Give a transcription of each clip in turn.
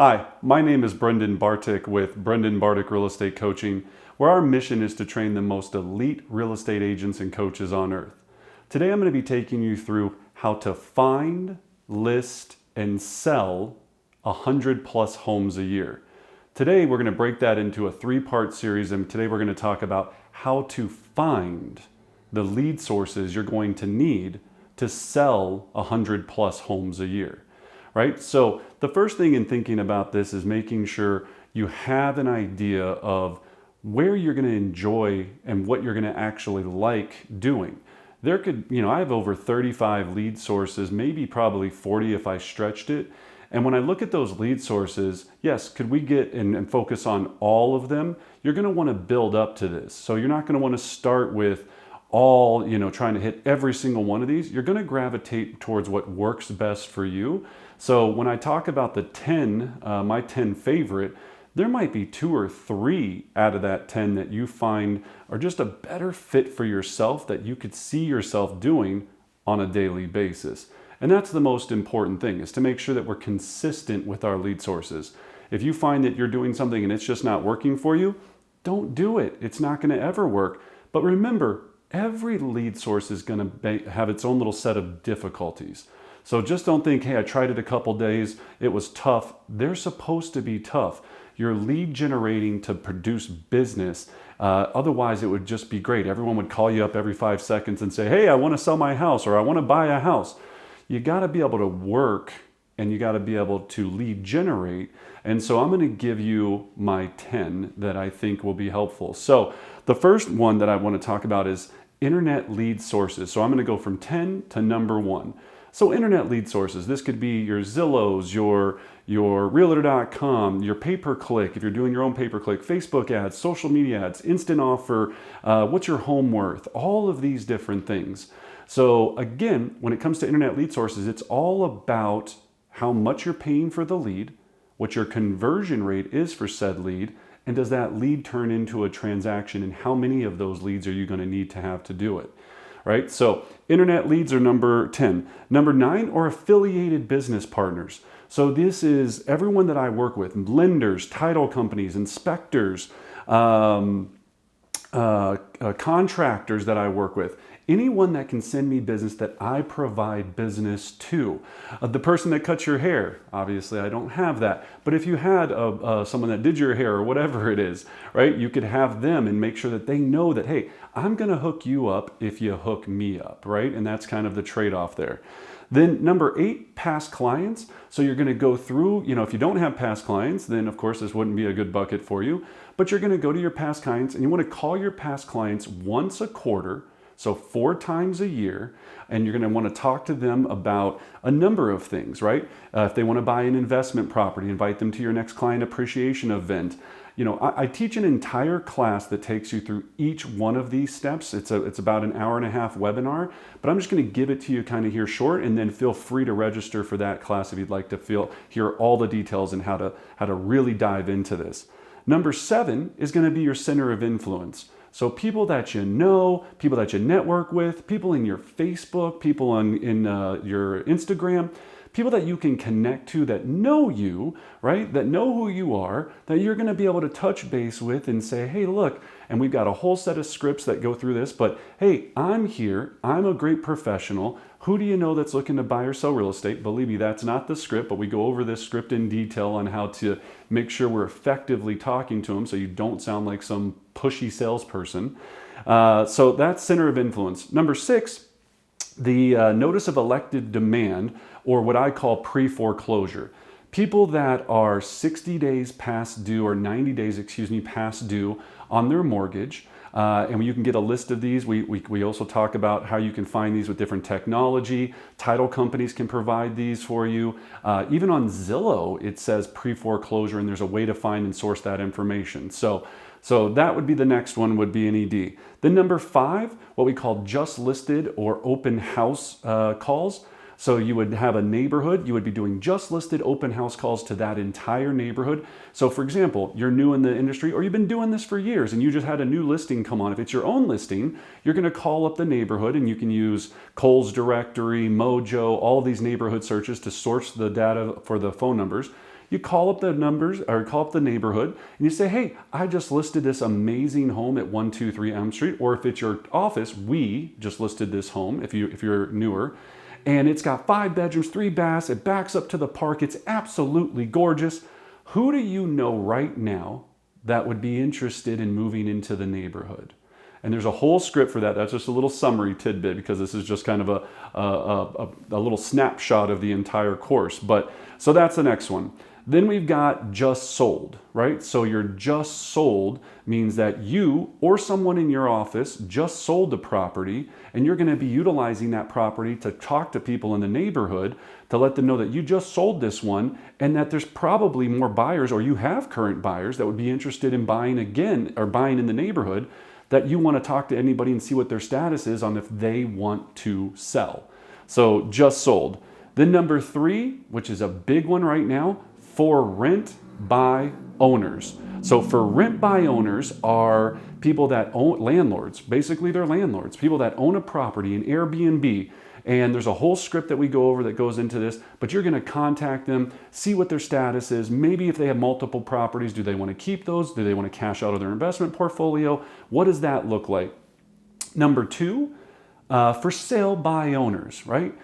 Hi, my name is Brendan Bartic with Brendan Bartic Real Estate Coaching, where our mission is to train the most elite real estate agents and coaches on earth. Today I'm going to be taking you through how to find, list, and sell 100 plus homes a year. Today we're going to break that into a 3-part series, and today we're going to talk about how to find the lead sources you're going to need to sell 100 plus homes a year. Right? So the first thing in thinking about this is making sure you have an idea of where you're going to enjoy and what you're going to actually like doing. I have over 35 lead sources, maybe probably 40 if I stretched it. And when I look at those lead sources, yes, could we get and focus on all of them? You're going to want to build up to this. So you're not going to want to start with all, trying to hit every single one of these. You're going to gravitate towards what works best for you. So when I talk about the 10, my 10 favorite, there might be 2 or 3 out of that 10 that you find are just a better fit for yourself that you could see yourself doing on a daily basis. And that's the most important thing, is to make sure that we're consistent with our lead sources. If you find that you're doing something and it's just not working for you, don't do it. It's not going to ever work. But remember, every lead source is going to have its own little set of difficulties. So just don't think, hey, I tried it a couple days, it was tough. They're supposed to be tough. You're lead generating to produce business. Otherwise, it would just be great. Everyone would call you up every 5 seconds and say, hey, I want to sell my house, or I want to buy a house. You got to be able to work, and you got to be able to lead generate. And so I'm going to give you my 10 that I think will be helpful. So the first one that I want to talk about is internet lead sources. So I'm going to go from 10 to number 1. So internet lead sources, this could be your Zillows, your Realtor.com, your pay-per-click, if you're doing your own pay-per-click, Facebook ads, social media ads, instant offer, what's your home worth, all of these different things. So again, when it comes to internet lead sources, it's all about how much you're paying for the lead, what your conversion rate is for said lead, and does that lead turn into a transaction, and how many of those leads are you going to need to have to do it? Right? So internet leads are number 10. Number 9 are affiliated business partners. So this is everyone that I work with, lenders, title companies, inspectors, contractors that I work with. Anyone that can send me business that I provide business to. The person that cuts your hair, obviously I don't have that. But if you had someone that did your hair or whatever it is, right, you could have them and make sure that they know that, hey, I'm going to hook you up if you hook me up, right? And that's kind of the trade-off there. Then number 8, past clients. So you're going to go through, if you don't have past clients, then of course this wouldn't be a good bucket for you. But you're going to go to your past clients and you want to call your past clients once a quarter. So 4 times a year, and you're going to want to talk to them about a number of things, right? If they want to buy an investment property, invite them to your next client appreciation event. I teach an entire class that takes you through each one of these steps. It's about an hour-and-a-half webinar, but I'm just going to give it to you kind of here short, and then feel free to register for that class if you'd like to hear all the details and how to really dive into this. Number 7 is going to be your center of influence. So people that you know, people that you network with, people in your Facebook, people in your Instagram, people that you can connect to that know you, right? That know who you are, that you're going to be able to touch base with and say, hey, look, and we've got a whole set of scripts that go through this, but hey, I'm here. I'm a great professional. Who do you know that's looking to buy or sell real estate? Believe me, that's not the script, but we go over this script in detail on how to make sure we're effectively talking to them so you don't sound like some pushy salesperson. So that's center of influence. Number 6, the notice of elected demand, or what I call pre-foreclosure. People that are 60 days past due, or 90 days, past due on their mortgage. And you can get a list of these. We also talk about how you can find these with different technology. Title companies can provide these for you. Even on Zillow, it says pre-foreclosure, and there's a way to find and source that information. So that would be the next one, would be an ED. Then number 5, what we call just listed or open house calls. So you would have a neighborhood, you would be doing just listed open house calls to that entire neighborhood. So for example, you're new in the industry, or you've been doing this for years and you just had a new listing come on. If it's your own listing, you're going to call up the neighborhood, and you can use Kohl's Directory, Mojo, all these neighborhood searches to source the data for the phone numbers. You call up the numbers or call up the neighborhood and you say, hey, I just listed this amazing home at 123 Elm Street. Or if it's your office, we just listed this home if you're newer. And it's got 5 bedrooms, 3 baths. It backs up to the park. It's absolutely gorgeous. Who do you know right now that would be interested in moving into the neighborhood? And there's a whole script for that. That's just a little summary tidbit because this is just kind of a little snapshot of the entire course. But so that's the next one. Then we've got just sold, right? So your just sold means that you or someone in your office just sold the property and you're going to be utilizing that property to talk to people in the neighborhood to let them know that you just sold this one and that there's probably more buyers or you have current buyers that would be interested in buying again or buying in the neighborhood, that you want to talk to anybody and see what their status is on if they want to sell. So just sold. Then number 3, which is a big one right now, for rent by owners. So for rent by owners are people that own, landlords, basically they're landlords, people that own a property, an Airbnb, and there's a whole script that we go over that goes into this, but you're going to contact them, see what their status is, maybe if they have multiple properties, do they want to keep those? Do they want to cash out of their investment portfolio? What does that look like? Number 2, for sale by owners, right?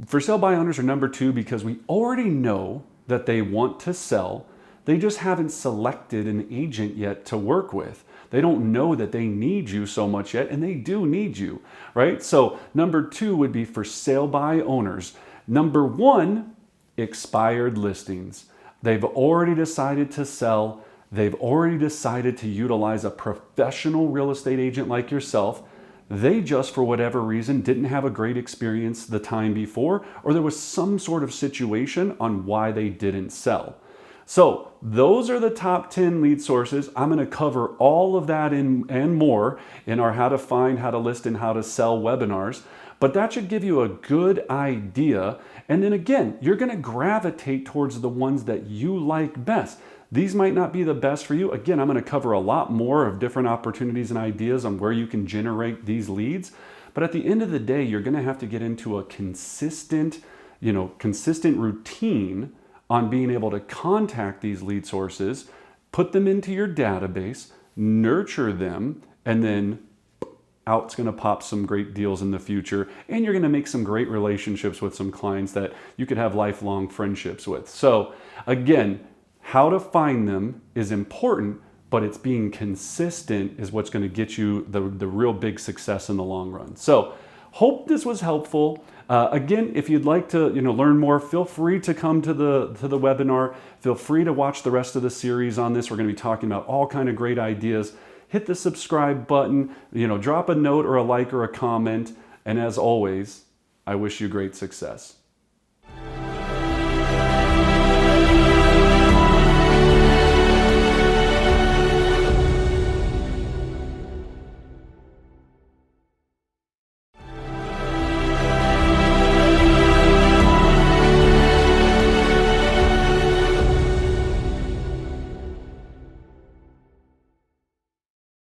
For sale by owners are number 2 because we already know that they want to sell. They just haven't selected an agent yet to work with. They don't know that they need you so much yet, and they do need you, right? So number 2 would be for sale by owners. Number 1, expired listings. They've already decided to sell. They've already decided to utilize a professional real estate agent like yourself. They just, for whatever reason, didn't have a great experience the time before, or there was some sort of situation on why they didn't sell. So those are the top 10 lead sources. I'm going to cover all of that and more in our how to find, how to list, and how to sell webinars. But that should give you a good idea. And then again, you're going to gravitate towards the ones that you like best. These might not be the best for you. Again, I'm going to cover a lot more of different opportunities and ideas on where you can generate these leads. But at the end of the day, you're going to have to get into a consistent routine on being able to contact these lead sources, put them into your database, nurture them, and then out's going to pop some great deals in the future. And you're going to make some great relationships with some clients that you could have lifelong friendships with. So again, how to find them is important, but it's being consistent is what's going to get you the real big success in the long run. So hope this was helpful. Again, if you'd like to learn more, feel free to come to the webinar. Feel free to watch the rest of the series on this. We're going to be talking about all kind of great ideas. Hit the subscribe button, drop a note or a like or a comment. And as always, I wish you great success.